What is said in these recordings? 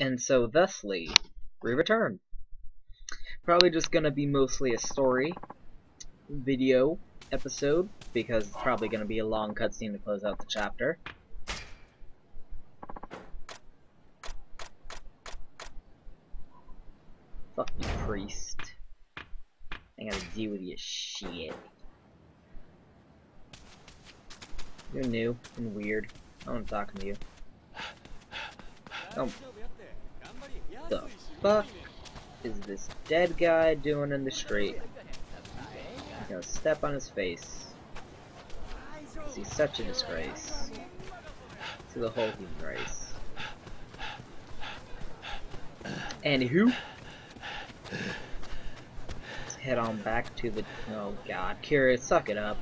and so thusly, we return. Probably just gonna be mostly a story video episode, because it's probably gonna be a long cutscene to close out the chapter. Fuck you, priest. I gotta deal with your shit. You're new and weird. I want to talk to you. Oh. The fuck is this dead guy doing in the street? I'm gonna step on his face. He's such a disgrace to the whole human race. Anywho, let's head on back to the. Oh god, Kira, suck it up.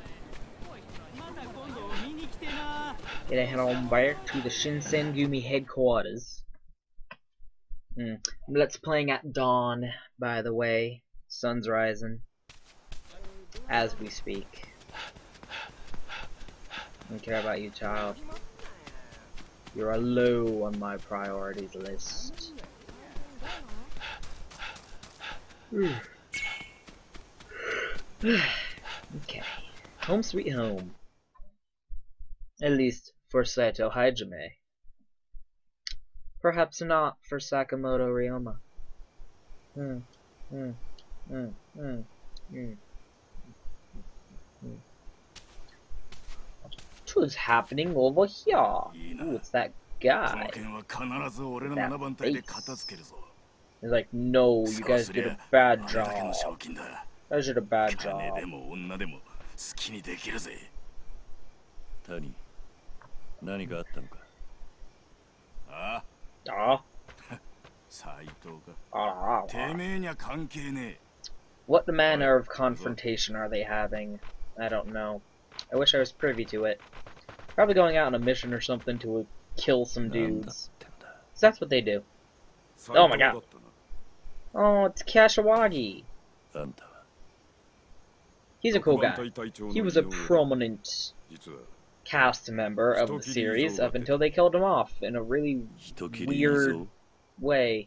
Gonna head on back to the Shinsengumi headquarters. Let's playing at dawn, by the way. Sun's rising as we speak. I don't care about you, child. You're low on my priorities list. Okay. Home sweet home. At least for Saito Hajime. Perhaps not for Sakamoto Ryoma. What's happening over here? Ooh, it's that guy. That face. He's like, no, you guys did a bad job. You guys did a bad job. What manner of confrontation are they having? I don't know. I wish I was privy to it. Probably going out on a mission or something to kill some dudes. So that's what they do. Oh my god. Oh, it's Kashiwagi. He's a cool guy. He was a prominent cast member of the series up until they killed him off in a really weird way.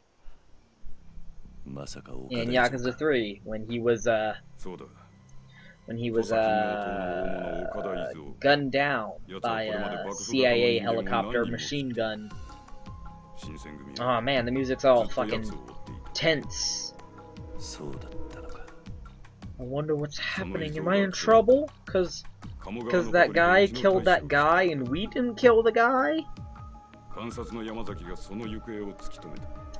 In Yakuza 3, when he was gunned down by a CIA helicopter machine gun. Oh man, the music's all fucking tense. I wonder what's happening. Am I in trouble? Cause that guy killed that guy and we didn't kill the guy?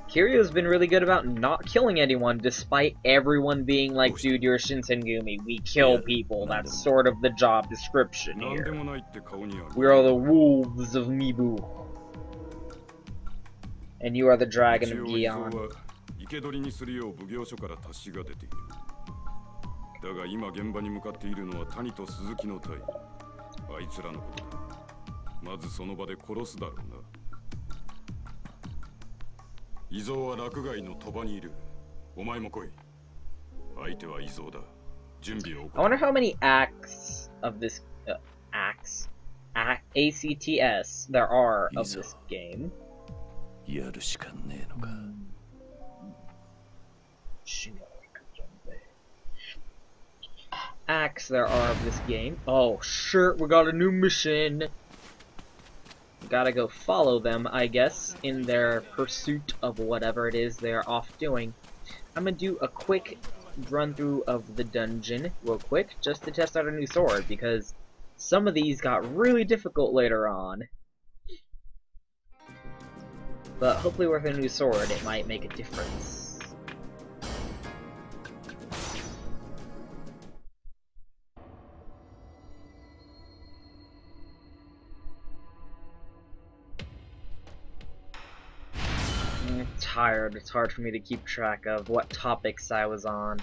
Kiryu's been really good about not killing anyone, despite everyone being like, dude, you're a Shinsengumi, we kill people, that's sort of the job description here. We are the wolves of Mibu. And you are the dragon of Gion. I wonder how many acts of this ACTS there are of this game. Acts there are of this game. Oh shit, we got a new mission. Gotta go follow them, I guess, in their pursuit of whatever it is they're off doing. I'm gonna do a quick run through of the dungeon real quick, just to test out a new sword, because some of these got really difficult later on. But hopefully with a new sword it might make a difference. Tired. It's hard for me to keep track of what topics I was on.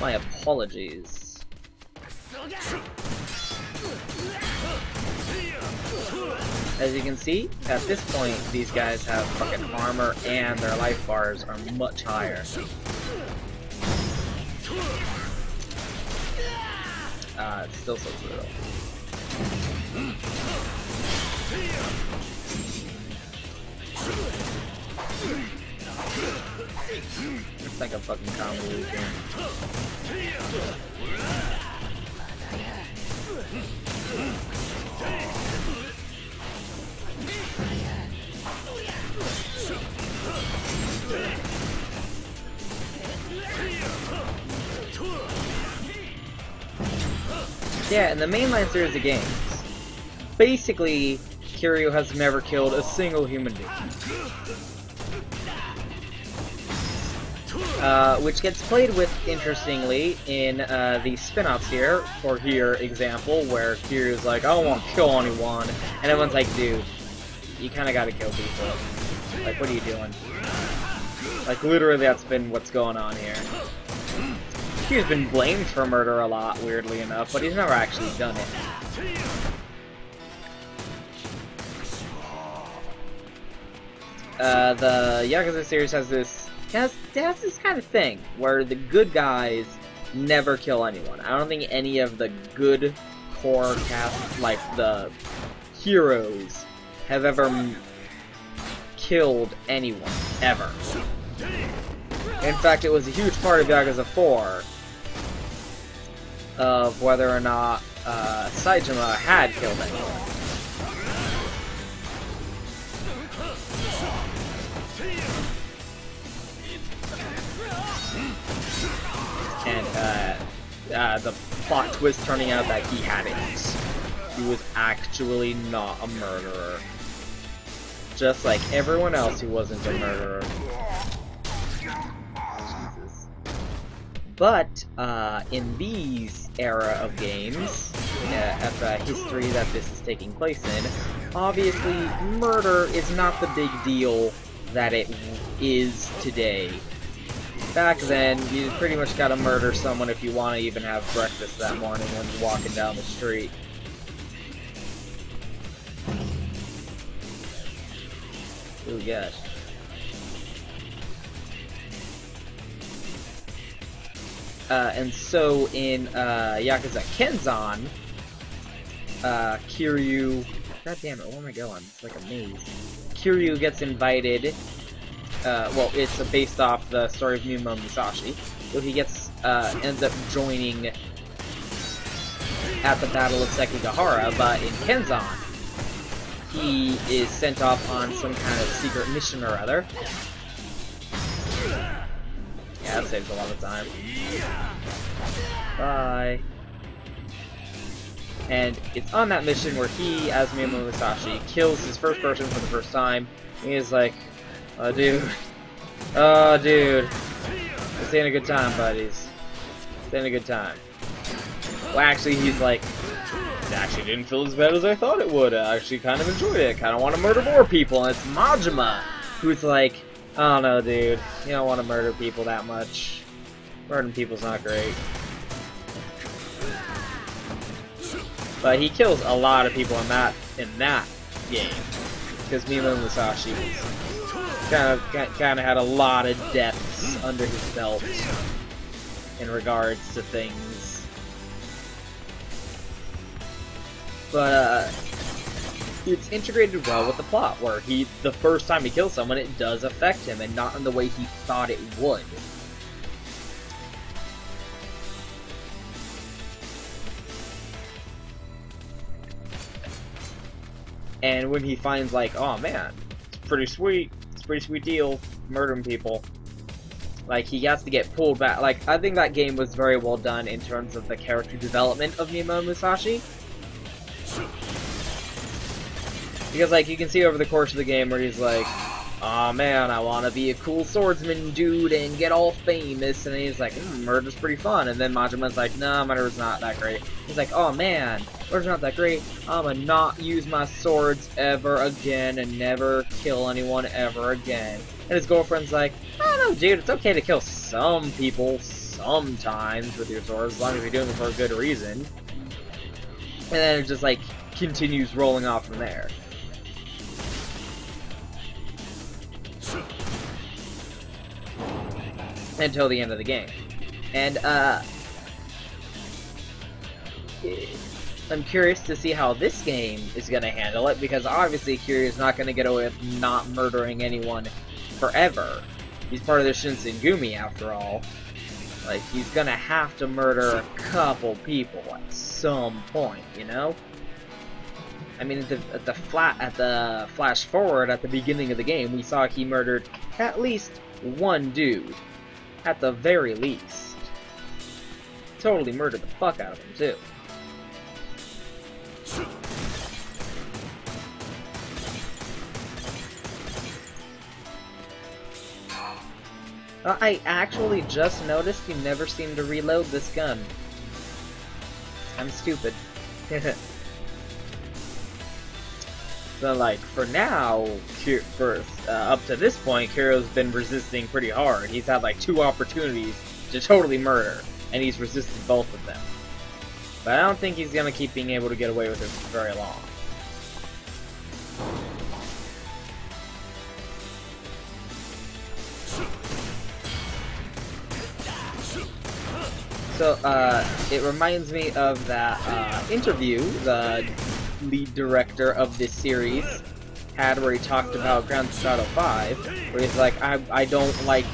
My apologies. As you can see, at this point, these guys have fucking armor and their life bars are much higher. It's still so brutal. It's like a fucking comedy routine. Yeah, in the mainline series of games, basically, Kiryu has never killed a single human being. Which gets played with, interestingly, in the spin-offs here, for here example, where Kiryu's like, I don't want to kill anyone, and everyone's like, dude, you kinda gotta kill people. Like, what are you doing? Like, literally that's been what's going on here. He's been blamed for murder a lot, weirdly enough, but he's never actually done it. The Yakuza series has this kind of thing where the good guys never kill anyone. I don't think any of the good core cast, like the heroes, have ever killed anyone, ever. In fact, it was a huge part of Yakuza 4 of whether or not Saejima had killed anyone. And the plot twist turning out that he hadn't. He was actually not a murderer. Just like everyone else who wasn't a murderer. Jesus. But, in these era of games, at the history that this is taking place in, obviously murder is not the big deal that it is today. Back then, you pretty much gotta murder someone if you want to even have breakfast that morning when you're walking down the street. Oh gosh. And so in Yakuza Kenzan, Kiryu... God damn it, where am I going? It's like a maze. Kiryu gets invited... well, it's based off the story of Mimo Musashi. So he gets, ends up joining at the Battle of Sekigahara, but in Kenzan, he is sent off on some kind of secret mission or other. Yeah, that saves a lot of time. Bye. And it's on that mission where he, as Mimo Musashi, kills his first person for the first time. And he's like, oh, dude. Oh, dude. This ain't a good time, buddies. This ain't a good time. Well, actually, he's like, it actually didn't feel as bad as I thought it would. I actually kind of enjoyed it. I kind of want to murder more people. And it's Majima, who's like, I don't know, dude. You don't want to murder people that much. Murdering people's not great. But he kills a lot of people in that game. Because Mimo Musashi kind of had a lot of deaths under his belt in regards to things. But it's integrated well with the plot, where the first time he kills someone, it does affect him, and not in the way he thought it would. And when he finds, like, oh man, it's pretty sweet deal, murdering people. Like, he has to get pulled back. Like, I think that game was very well done in terms of the character development of Mimo Musashi. Because, like, you can see over the course of the game where he's like, aw man, I want to be a cool swordsman, dude, and get all famous. And he's like, murder's pretty fun. And then Majima's like, nah, murder's not that great. He's like, oh man, murder's not that great. I'm gonna not use my swords ever again and never kill anyone ever again. And his girlfriend's like, oh no, dude, it's okay to kill some people sometimes with your swords, as long as you're doing it for a good reason. And then it just, like, continues rolling off from there. Until the end of the game. And, I'm curious to see how this game is going to handle it, because obviously Kiryu's not going to get away with not murdering anyone forever. He's part of the Shinsengumi, after all. Like, he's gonna have to murder a couple people at some point, you know? I mean, at the flash forward at the beginning of the game, we saw he murdered at least one dude. At the very least. Totally murdered the fuck out of him, too. I actually just noticed you never seem to reload this gun. I'm stupid. So, like, for now, up to this point, Kiro's been resisting pretty hard. He's had, like, 2 opportunities to totally murder, and he's resisted both of them. But I don't think he's gonna keep being able to get away with it for very long. So, it reminds me of that interview the lead director of this series had, where he talked about Grand Theft Auto 5, where he's like, I don't like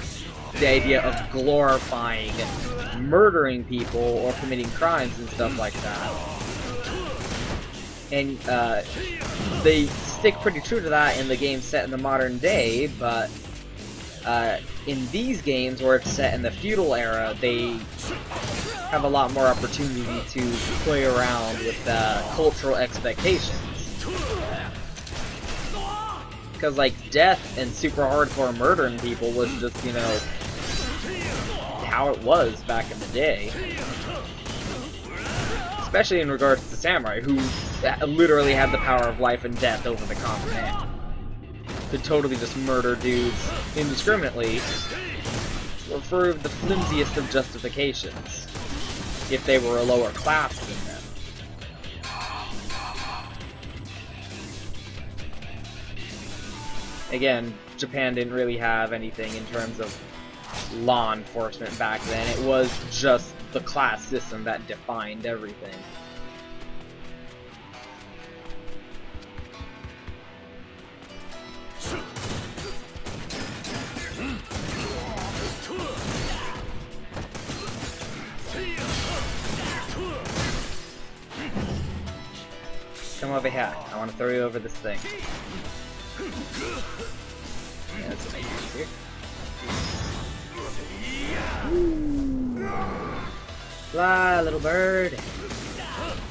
the idea of glorifying murdering people or committing crimes and stuff like that. And they stick pretty true to that in the game set in the modern day, but in these games, where it's set in the feudal era, they have a lot more opportunity to play around with cultural expectations. Because, like, death and super hardcore murdering people was just, you know, how it was back in the day. Especially in regards to the samurai, who literally had the power of life and death over the common man. Could totally just murder dudes indiscriminately for the flimsiest of justifications, if they were a lower class than them. Again, Japan didn't really have anything in terms of law enforcement back then. It was just the class system that defined everything. Come over here. I want to throw you over this thing. Yeah, that's what I use here. Fly, little bird.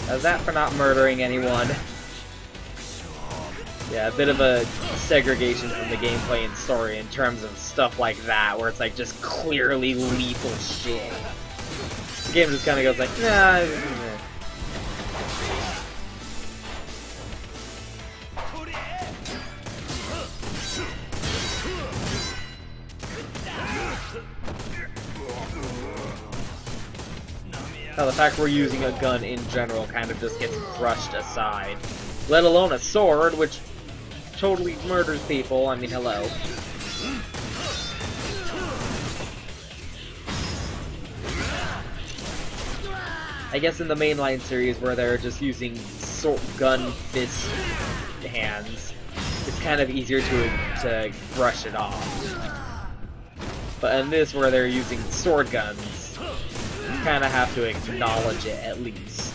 How's that for not murdering anyone? Yeah, a bit of a segregation from the gameplay and story in terms of stuff like that, where it's like just clearly lethal shit. The game just kind of goes like, nah. Now, the fact we're using a gun in general kind of just gets brushed aside. Let alone a sword, which totally murders people. I mean, hello. I guess in the mainline series, where they're just using gun fist hands, it's kind of easier to brush it off. But in this, where they're using sword guns, you kind of have to acknowledge it at least.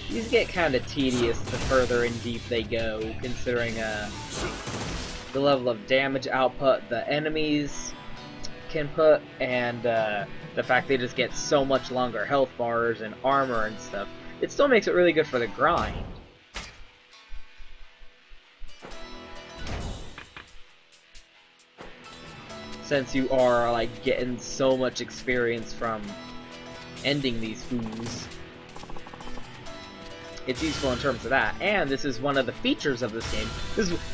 These get kind of tedious the further in deep they go, considering the level of damage output the enemies can put, and the fact they just get so much longer health bars and armor and stuff. It still makes it really good for the grind. Since you are, like, getting so much experience from ending these fools. It's useful in terms of that, and this is one of the features of this game.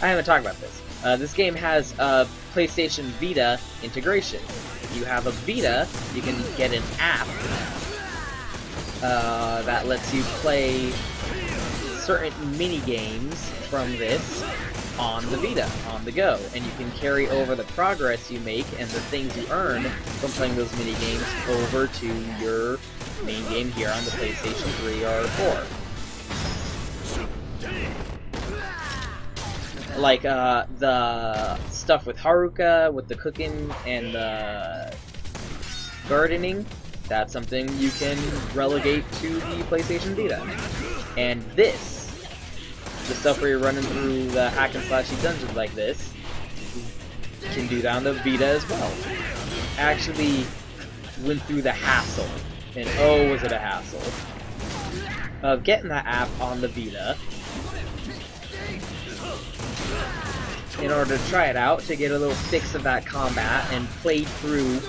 I haven't talked about this. This game has a PlayStation Vita integration. If you have a Vita, you can get an app that lets you play certain mini games from this on the Vita, on the go, and you can carry over the progress you make and the things you earn from playing those mini games over to your main game here on the PlayStation 3 or 4. Like the stuff with Haruka, with the cooking and the gardening, that's something you can relegate to the PlayStation Vita. And this, the stuff where you're running through the hack and slashy dungeons like this, you can do that on the Vita as well. Actually went through the hassle, and oh was it a hassle, of getting that app on the Vita in order to try it out, to get a little fix of that combat, and played through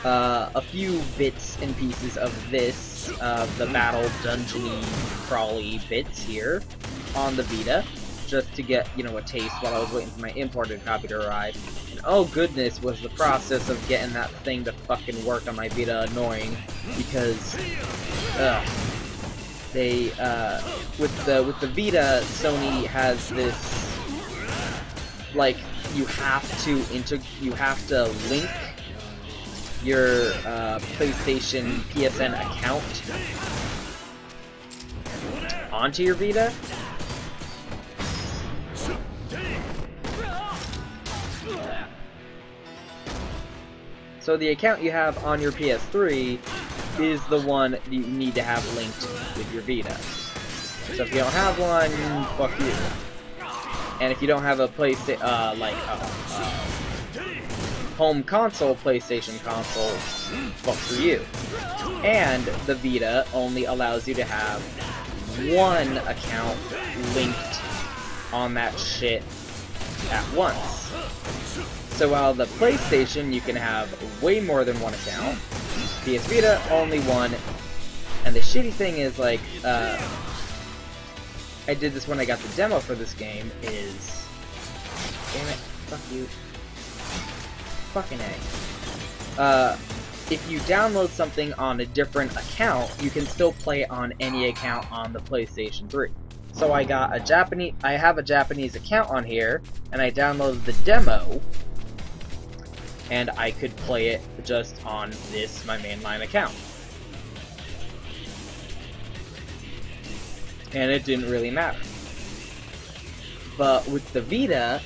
a few bits and pieces of this, the battle dungeon-y crawly bits here on the Vita, just to get, you know, a taste while I was waiting for my imported copy to arrive. And oh goodness, was the process of getting that thing to fucking work on my Vita annoying, because they with the Vita, Sony has this, like, you have to link your PlayStation PSN account onto your Vita. So the account you have on your PS3 is the one you need to have linked with your Vita. So if you don't have one, fuck you. And if you don't have a PlayStation, home console, PlayStation console, fuck for you. And the Vita only allows you to have one account linked on that shit at once. So while the PlayStation, you can have way more than one account, PS Vita, only one. And the shitty thing is, like, I did this when I got the demo for this game, is... Damn it, fuck you. Fucking A. If you download something on a different account, you can still play it on any account on the PlayStation 3. So I have a Japanese account on here, and I downloaded the demo, and I could play it just on this, my mainline account. And it didn't really matter. But with the Vita,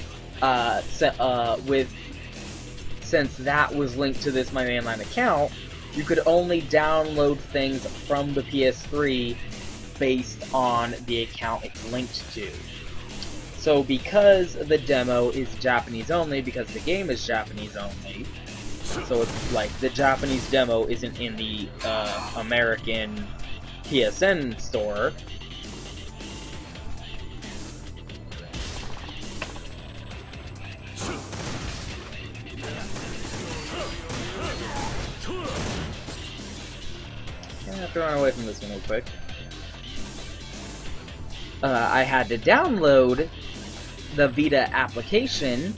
since that was linked to this, my mainline account, you could only download things from the PS3 based on the account it's linked to. So because the demo is Japanese only, because the game is Japanese only, so it's like the Japanese demo isn't in the American PSN store, I have to run away from this one real quick. I had to download the Vita application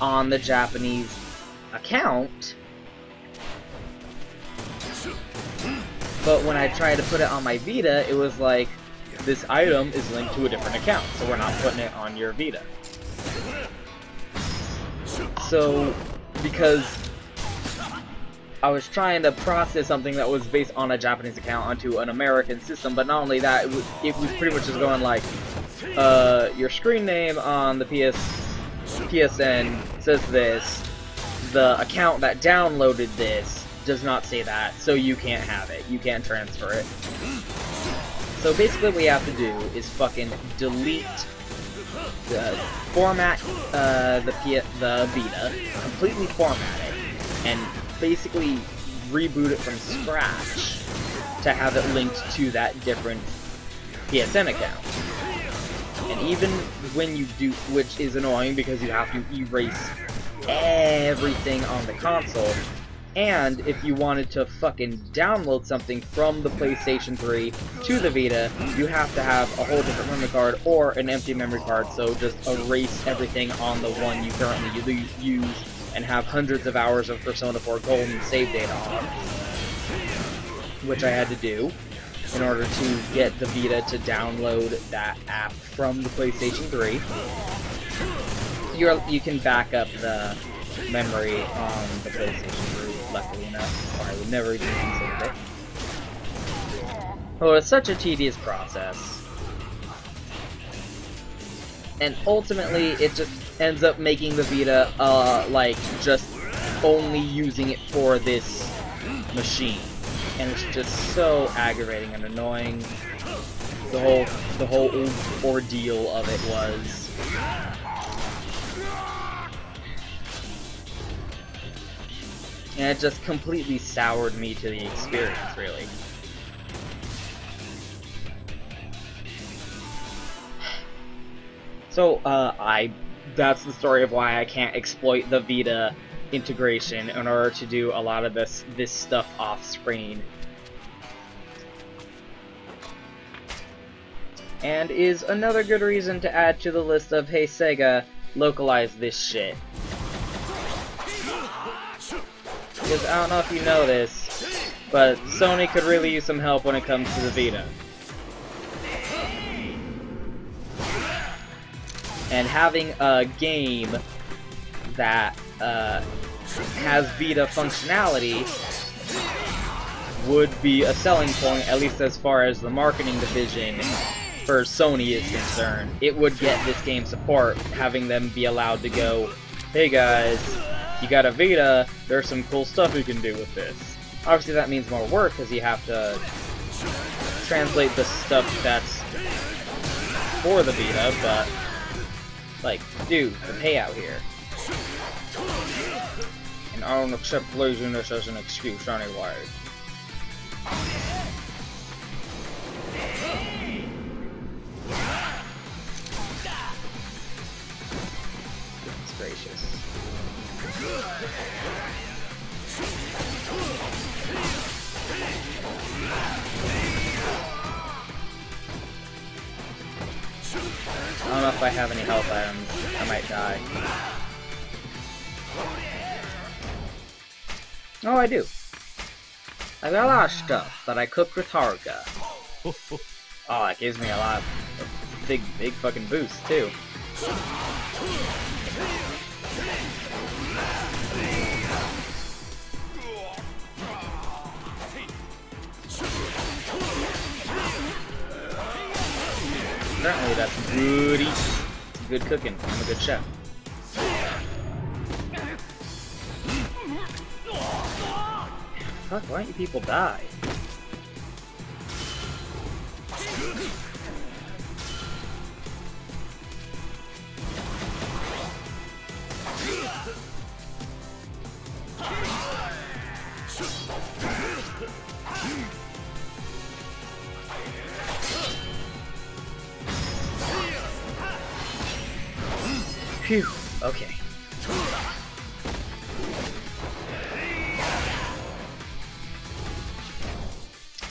on the Japanese account, but when I tried to put it on my Vita, it was like, this item is linked to a different account, so we're not putting it on your Vita. So, because I was trying to process something that was based on a Japanese account onto an American system, but not only that, it was pretty much just going like, your screen name on the PSN says this, the account that downloaded this does not say that, so you can't have it, you can't transfer it. So basically what we have to do is fucking delete, format the Vita, completely format it, and basically reboot it from scratch to have it linked to that different PSN account. And even when you do, which is annoying because you have to erase everything on the console, and if you wanted to fucking download something from the PlayStation 3 to the Vita, you have to have a whole different memory card or an empty memory card, so just erase everything on the one you currently use and have hundreds of hours of Persona 4 Golden save data on. which I had to do in order to get the Vita to download that app from the PlayStation 3. You can back up the memory on the PlayStation 3, luckily enough, or I would never even considered it. Oh, it's such a tedious process. And ultimately, it just ends up making the Vita, like, just only using it for this machine. And it's just so aggravating and annoying. The whole ordeal of it was. And it just completely soured me to the experience, really. So, that's the story of why I can't exploit the Vita integration in order to do a lot of this stuff off-screen. And is another good reason to add to the list of, hey Sega, localize this shit. Because I don't know if you know this, but Sony could really use some help when it comes to the Vita. And having a game that has Vita functionality would be a selling point, at least as far as the marketing division for Sony is concerned. It would get this game support, having them be allowed to go, hey guys, you got a Vita, there's some cool stuff you can do with this. Obviously that means more work, because you have to translate the stuff that's for the Vita, but like, dude, the payout here. And I don't accept laziness as an excuse anyway. Goodness gracious. I don't know if I have any health items. I might die. Oh, I do. I got a lot of stuff that I cooked with Haruka. Oh, that gives me a lot of big fucking boosts, too. Apparently that's good eating. Good cooking. I'm a good chef. Fuck, why don't you people die? Phew, okay.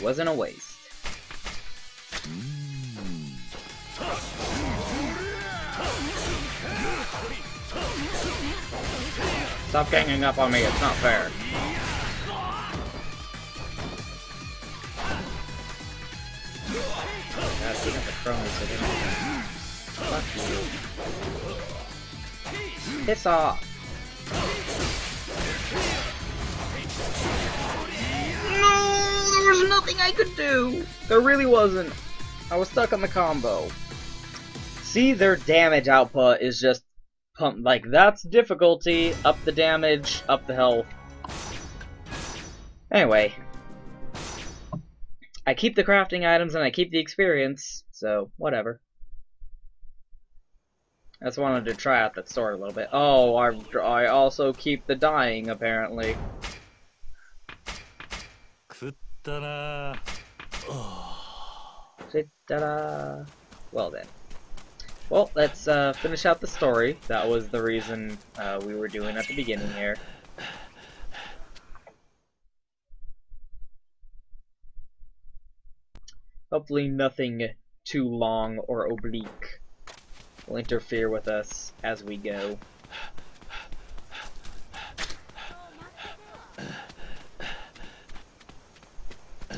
Wasn't a waste. Stop ganging up on me, it's not fair. God, we got the cronies so they don't. Fuck you. Piss off. No, there was nothing I could do. There really wasn't. I was stuck on the combo. See, their damage output is just pumped. Like, that's difficulty. Up the damage, up the health. Anyway. I keep the crafting items and I keep the experience, so whatever. I just wanted to try out that sword a little bit. Oh, I also keep the dying, apparently. Ta-da! Well then. Well, let's finish out the story. That was the reason we were doing at the beginning here. Hopefully nothing too long or oblique will interfere with us as we go.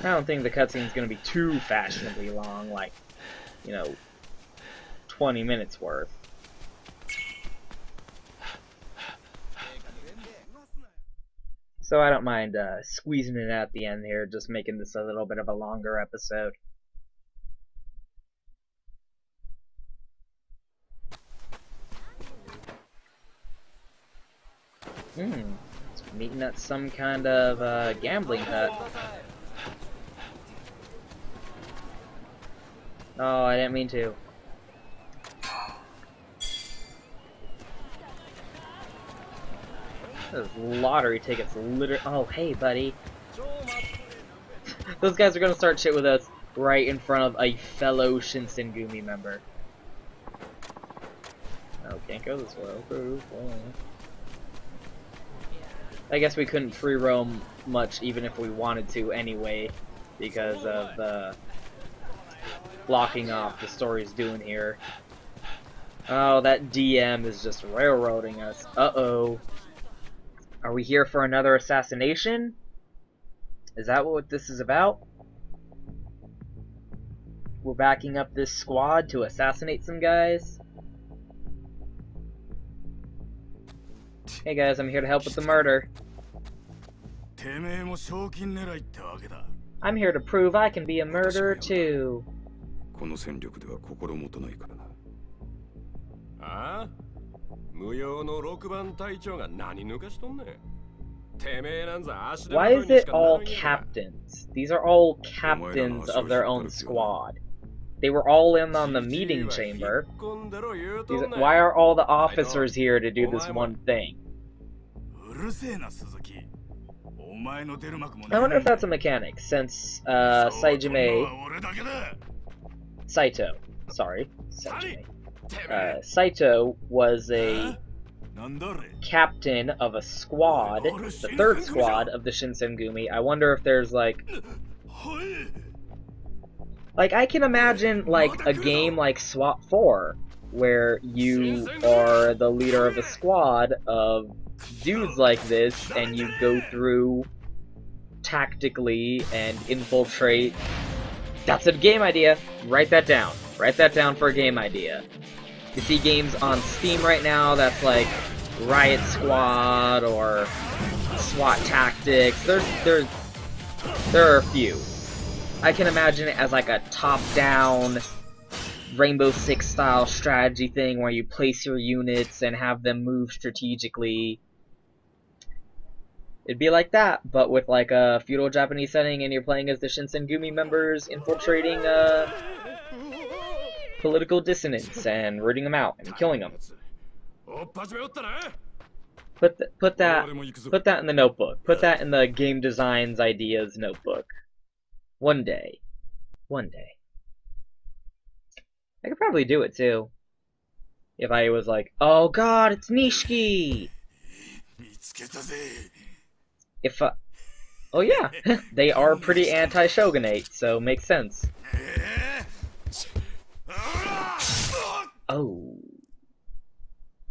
I don't think the cutscene's gonna be too fashionably long, like, 20 minutes worth. So I don't mind squeezing it at the end here, just making this a little bit of a longer episode. Meeting at some kind of gambling hut. Oh, I didn't mean to. Those lottery tickets literally. Oh, hey, buddy. Those guys are gonna start shit with us right in front of a fellow Shinsengumi member. Oh, can't go this way. Okay. I guess we couldn't free roam much even if we wanted to anyway, because of the blocking off the story's doing here. Oh, that DM is just railroading us. Uh-oh. Are we here for another assassination? Is that what this is about? We're backing up this squad to assassinate some guys? Hey guys, I'm here to help with the murder. I'm here to prove I can be a murderer too. Why is it all captains? These are all captains of their own squad. They were all in on the meeting chamber. Why are all the officers here to do this one thing? I wonder if that's a mechanic, since Saito, was a captain of a squad, the third squad of the Shinsengumi. I wonder if there's like I can imagine like a game like SWAT 4 where you are the leader of a squad of dudes like this and you go through tactically and infiltrate. That's a game idea. Write that down. Write that down for a game idea. You see games on Steam right now that's like Riot Squad or SWAT Tactics. There are a few. I can imagine it as like a top-down Rainbow Six style strategy thing where you place your units and have them move strategically. It'd be like that, but with like a feudal Japanese setting and you're playing as the Shinsengumi members infiltrating political dissonance and rooting them out and killing them. Put that in the notebook. Put that in the game designs ideas notebook. One day. One day. I could probably do it too. If I was like, oh god, it's Nishiki! Oh yeah, they are pretty anti-shogunate, so makes sense. Oh.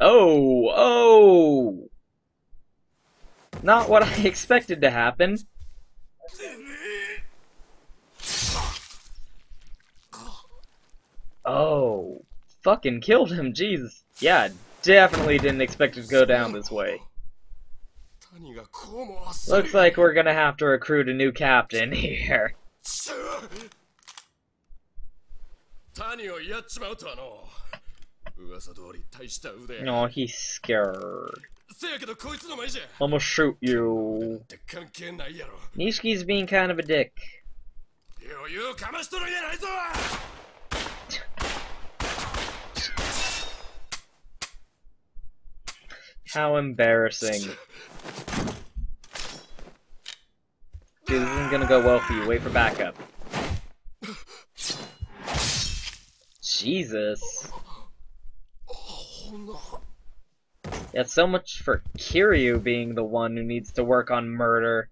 Oh! Not what I expected to happen. Oh. Fucking killed him, Jesus. Yeah, definitely didn't expect it to go down this way. Looks like we're gonna have to recruit a new captain here. Oh, he's scared. I'ma shoot you. Nishiki's being kind of a dick. How embarrassing. Dude, this isn't gonna go well for you. Wait for backup. Jesus. Yeah, so much for Kiryu being the one who needs to work on murder.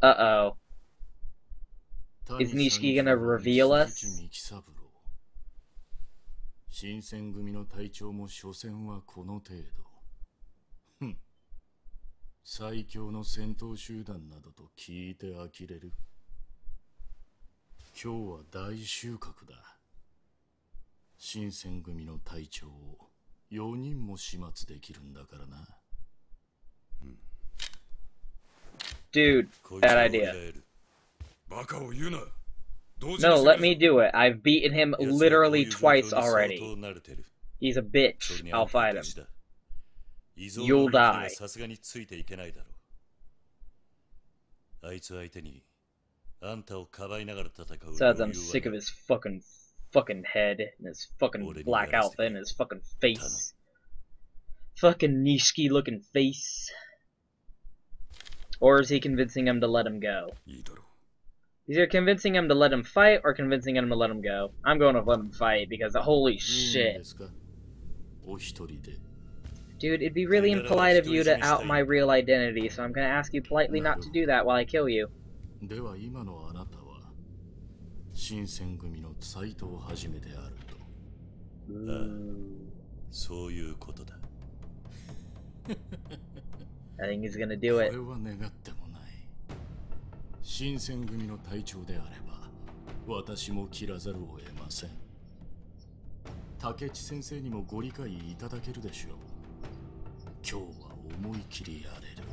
Uh-oh. Is Nishiki gonna reveal us? 最強の戦闘集団などと聞いて呆れる。今日は大収穫だ。新選組の隊長を4人も始末できるんだからな。Dude, bad idea. バカを言うな。No, let me do it. I've beaten him literally twice already. He's a bitch. I'll fight him. You'll die. So as I'm sick of his fucking head and his fucking black outfit and his fucking face. Fucking Nishiki looking face. Or is he convincing him to let him go? He's either convincing him to let him fight or convincing him to let him go. I'm going to let him fight because holy shit. Dude, it'd be really impolite of you to out my real identity, so I'm going to ask you politely not to do that while I kill you. I think he's going to do it. 新選組の隊長であれば私も切らざるを得ません。竹地先生にもご理解いただけるでしょう。今日は思い切りやれる。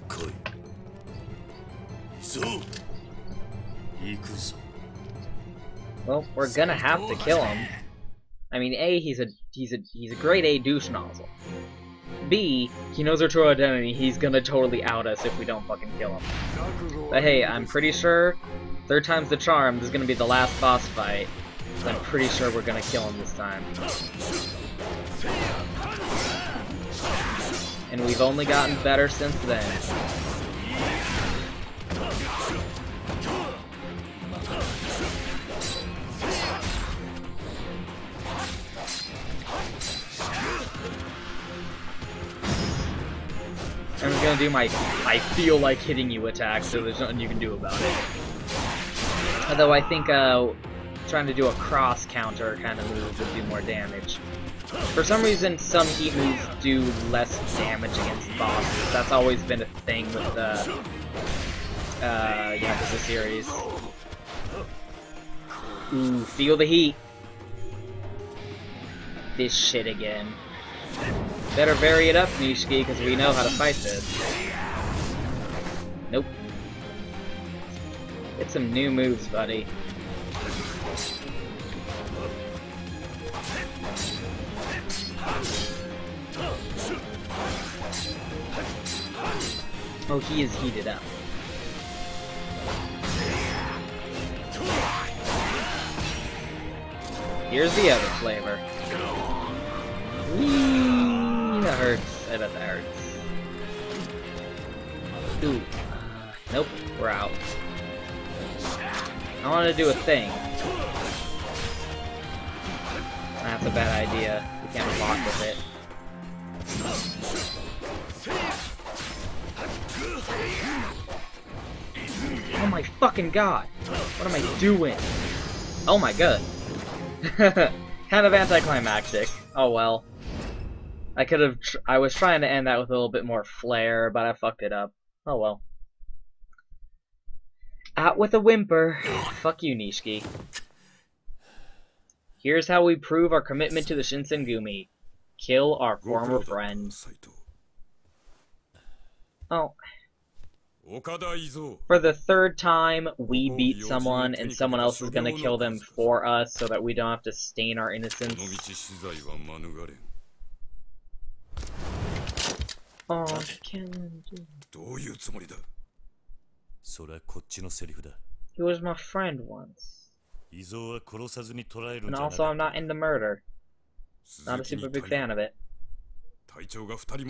来い。行くぞ。Well, we're gonna have to kill him. I mean, A, he's a grade A douche nozzle. B, he knows our true identity. He's gonna totally out us if we don't fucking kill him. But hey, I'm pretty sure third time's the charm. This is gonna be the last boss fight. So I'm pretty sure we're gonna kill him this time. And we've only gotten better since then. I'm just gonna do my I feel like hitting you attack, so there's nothing you can do about it. Although I think trying to do a cross counter kind of move would do more damage. For some reason, some heat moves do less damage against bosses. That's always been a thing with the Yakuza series. Ooh, feel the heat. This shit again. Better vary it up, Nishiki, because we know how to fight this. Nope. Get some new moves, buddy. Oh, he is heated up. Here's the other flavor. Whee! That hurts. I bet that hurts. Ooh. Nope. We're out. I want to do a thing. That's a bad idea. We can't block with it. Oh my fucking god! What am I doing? Oh my god. Kind of anticlimactic. Oh well. I was trying to end that with a little bit more flair, but I fucked it up. Oh well. Out with a whimper. Fuck you, Nishiki. Here's how we prove our commitment to the Shinsengumi. Kill our former friend. Oh. For the third time, we beat someone, and someone else is gonna kill them for us so that we don't have to stain our innocence. Oh, he was my friend once. And also, I'm not into murder. Not a super big fan of it. Dude,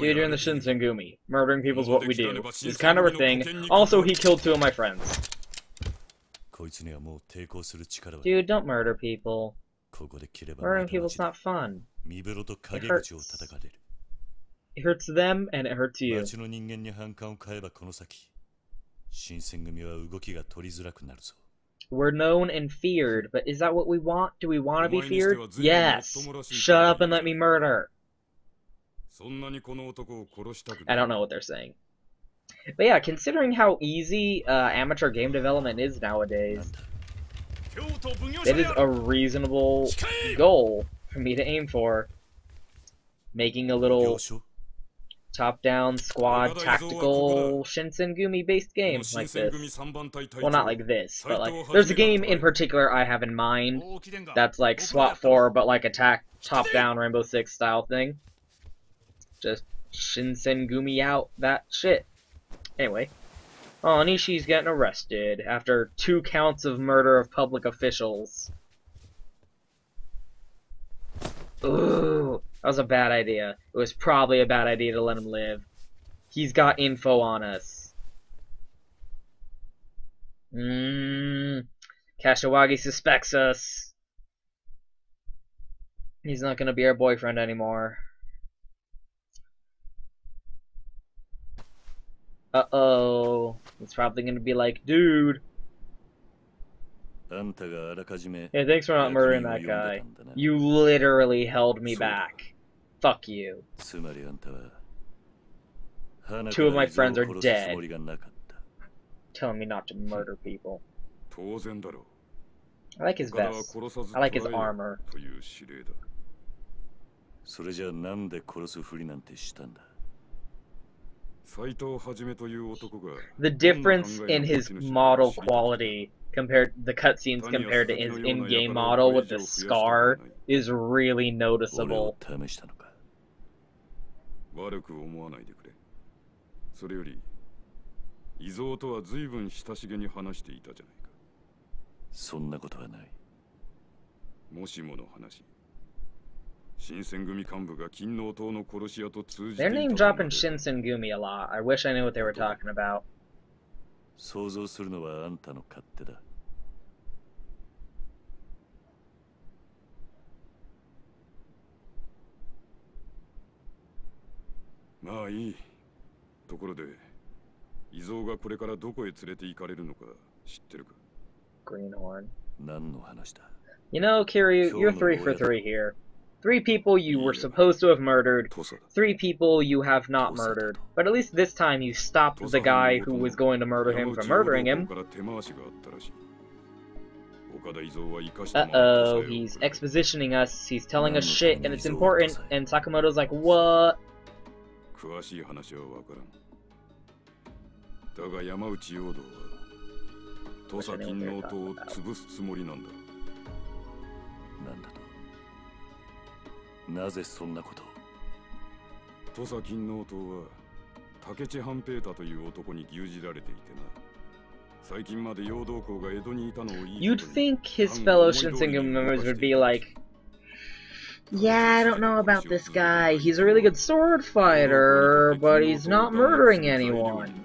you're in the Shinsengumi. Murdering people is what we do. It's kind of our thing. Also, he killed 2 of my friends. Dude, don't murder people. Murdering people's not fun. It hurts. It hurts them, and it hurts you. We're known and feared, but is that what we want? Do we want to be feared? Yes! Shut up and let me murder! I don't know what they're saying. But yeah, considering how easy amateur game development is nowadays, it is a reasonable goal for me to aim for. Making a little top-down squad tactical Shinsengumi-based game like this. Well, not like this, but like there's a game in particular I have in mind that's like SWAT 4, but like attack top-down Rainbow Six style thing. Just Shinsengumi out that shit. Anyway, oh, Nishi's getting arrested after 2 counts of murder of public officials. Ooh, that was a bad idea. It was probably a bad idea to let him live. He's got info on us. Kashiwagi suspects us. He's not gonna be our boyfriend anymore. Uh-oh. He's probably gonna be like, dude. Hey, thanks for not murdering that guy. You literally held me back. Fuck you. 2 of my friends are dead. Telling me not to murder people. I like his vest. I like his armor. The difference in his model quality compared the cutscenes compared to his in-game model with the scar is really noticeable. They're name dropping Shinsengumi a lot. I wish I knew what they were talking about. Greenhorn. You know, Kiryu, you're 3 for 3 here. 3 people you were supposed to have murdered, 3 people you have not murdered. But at least this time you stopped the guy who was going to murder him from murdering him. Uh-oh, he's expositioning us, he's telling us shit, and it's important, and Sakamoto's like, what? You'd think his fellow Shinsengumi members would be like, yeah, I don't know about this guy. He's a really good sword fighter, but he's not murdering anyone.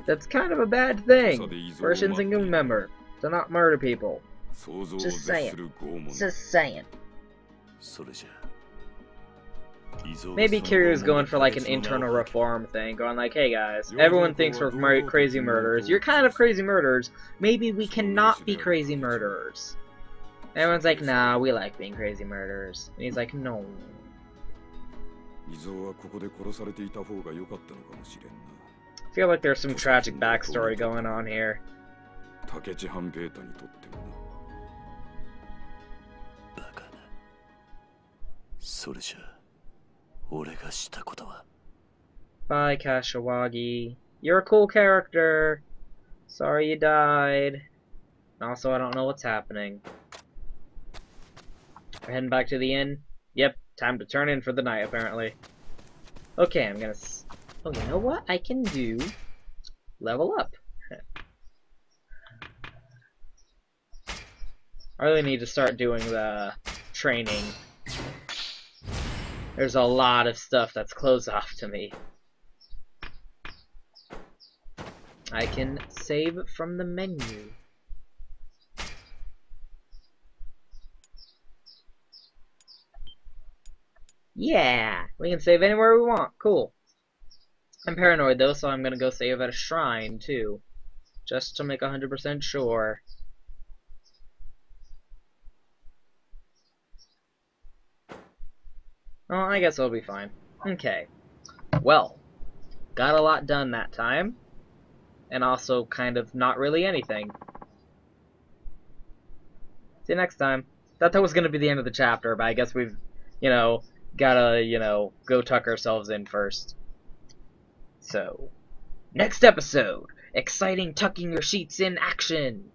That's kind of a bad thing for a Shinsengumi member, to not murder people. Just saying. Just saying. Maybe Kiryu's going for like an internal reform thing, going like, hey guys, everyone thinks we're crazy murderers. You're kind of crazy murderers. Maybe we cannot be crazy murderers. And everyone's like, nah, we like being crazy murderers. And he's like, no. I feel like there's some tragic backstory going on here. Bye, Kashiwagi. You're a cool character. Sorry you died. Also, I don't know what's happening. We're heading back to the inn. Yep, time to turn in for the night, apparently. Okay, I'm gonna... Oh, you know what I can do? Level up. I really need to start doing the training. There's a lot of stuff that's closed off to me. I can save from the menu. Yeah! We can save anywhere we want. Cool. I'm paranoid though, so I'm gonna go save at a shrine too. Just to make 100% sure. Oh, I guess it'll be fine. Okay. Well, got a lot done that time. And also kind of not really anything. See you next time. Thought that was going to be the end of the chapter, but I guess we've, gotta, go tuck ourselves in first. So, next episode! Exciting tucking your sheets in action!